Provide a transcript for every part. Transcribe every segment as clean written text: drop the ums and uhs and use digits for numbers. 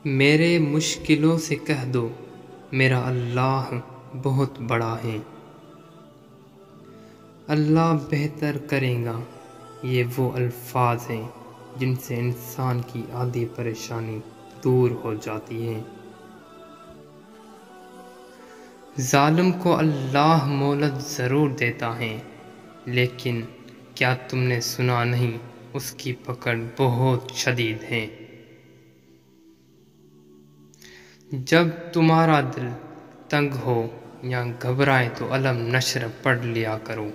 میرے مشکلوں سے کہہ دو میرا اللہ بہت بڑا ہے۔ اللہ بہتر کرے گا، یہ وہ الفاظ ہیں جن سے انسان کی آدھی پریشانی دور ہو جاتی ہے۔ ظالم کو اللہ مہلت ضرور دیتا ہے، لیکن کیا تم نے سنا نہیں، اس کی پکڑ بہت شدید ہے۔ جب تمہارا دل تنگ ہو یا گھبرائے تو علم نشر پڑھ لیا کرو۔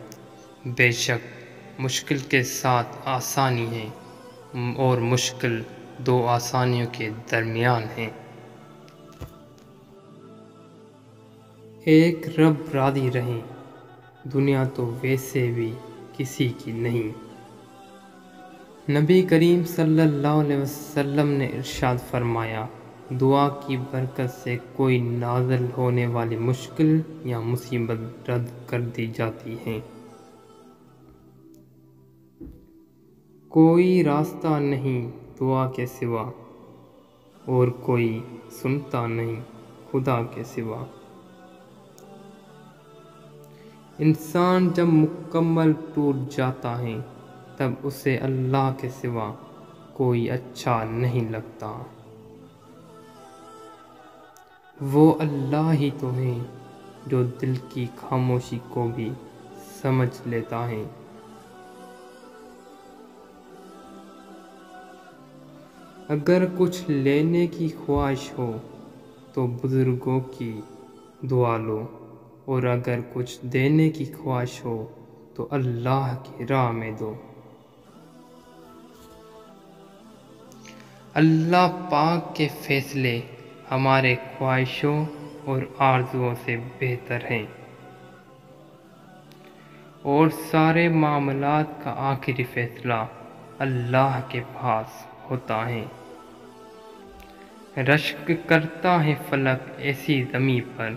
بے شک مشکل کے ساتھ آسانی ہے، اور مشکل دو آسانیوں کے درمیان ہے۔ ایک رب راضی رہے، دنیا تو ویسے بھی کسی کی نہیں۔ نبی کریم صلی اللہ علیہ وسلم نے ارشاد فرمایا، دعا کی برکت سے کوئی نازل ہونے والی مشکل یا مصیبت رد کر دی جاتی ہے۔ کوئی راستہ نہیں دعا کے سوا، اور کوئی سنتا نہیں خدا کے سوا۔ انسان جب مکمل ٹوٹ جاتا ہے تب اسے اللہ کے سوا کوئی اچھا نہیں لگتا۔ وہ اللہ ہی تو ہے جو دل کی خاموشی کو بھی سمجھ لیتا ہے۔ اگر کچھ لینے کی خواہش ہو تو بزرگوں کی دعا لو، اور اگر کچھ دینے کی خواہش ہو تو اللہ کی راہ میں دو۔ اللہ پاک کے فیصلے ہمارے خواہشوں اور آرزوؤں سے بہتر ہیں، اور سارے معاملات کا آخری فیصلہ اللہ کے پاس ہوتا ہے۔ رشک کرتا ہے فلک ایسی زمیں پر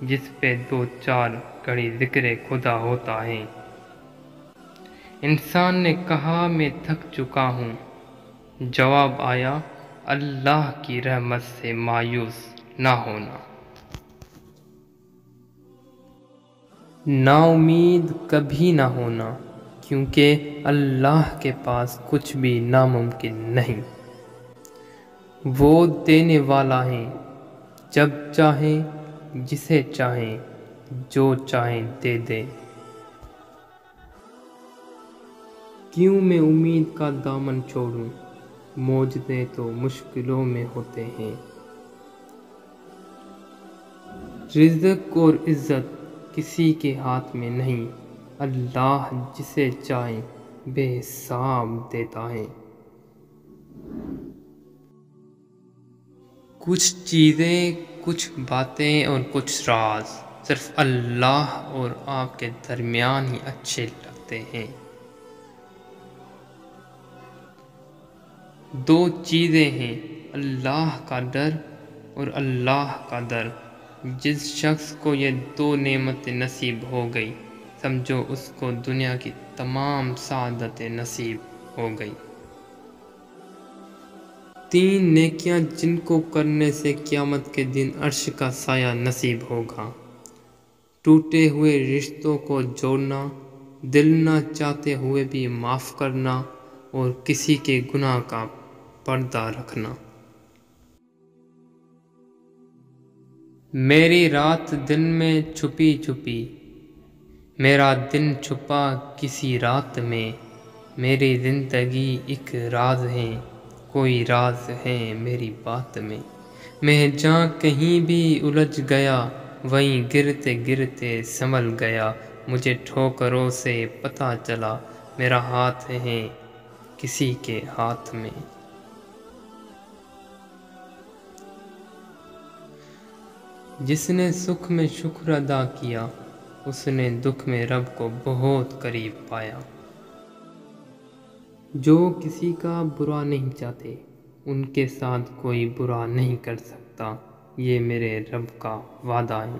جس پہ دو چار گھڑی ذکر خدا ہوتا ہے۔ انسان نے کہا میں تھک چکا ہوں، جواب آیا اللہ کی رحمت سے مایوس نہ ہونا۔ نا امید کبھی نہ ہونا، کیونکہ اللہ کے پاس کچھ بھی ناممکن نہیں۔ وہ دینے والا ہے، جب چاہیں جسے چاہیں جو چاہیں دے دے۔ کیوں میں امید کا دامن چھوڑوں، معجزے تو مشکلوں میں ہوتے ہیں۔ رزق اور عزت کسی کے ہاتھ میں نہیں، اللہ جسے چاہے بے حساب دیتا ہے۔ کچھ چیزیں، کچھ باتیں اور کچھ راز صرف اللہ اور آپ کے درمیان ہی اچھے لگتے ہیں۔ دو چیزیں ہیں، اللہ کا ڈر اور اللہ کا در۔ جس شخص کو یہ دو نعمتیں نصیب ہو گئی، سمجھو اس کو دنیا کی تمام سعادتیں نصیب ہو گئی۔ تین نیکیاں جن کو کرنے سے قیامت کے دن عرش کا سایہ نصیب ہوگا: ٹوٹے ہوئے رشتوں کو جوڑنا، دل نہ چاہتے ہوئے بھی معاف کرنا، اور کسی کے گناہ کا پردہ رکھنا۔ میری رات دن میں چھپی چھپی، میرا دن چھپا کسی رات میں۔ میری زندگی ایک راز ہے، کوئی راز ہے میری بات میں۔ میں جہاں کہیں بھی الجھ گیا، وہیں گرتے گرتے سنبھل گیا۔ مجھے ٹھوکروں سے پتہ چلا میرا ہاتھ ہے کسی کے ہاتھ میں۔ جس نے سکھ میں شکر ادا کیا، اس نے دکھ میں رب کو بہت قریب پایا۔ جو کسی کا برا نہیں چاہتے، ان کے ساتھ کوئی برا نہیں کر سکتا، یہ میرے رب کا وعدہ ہے۔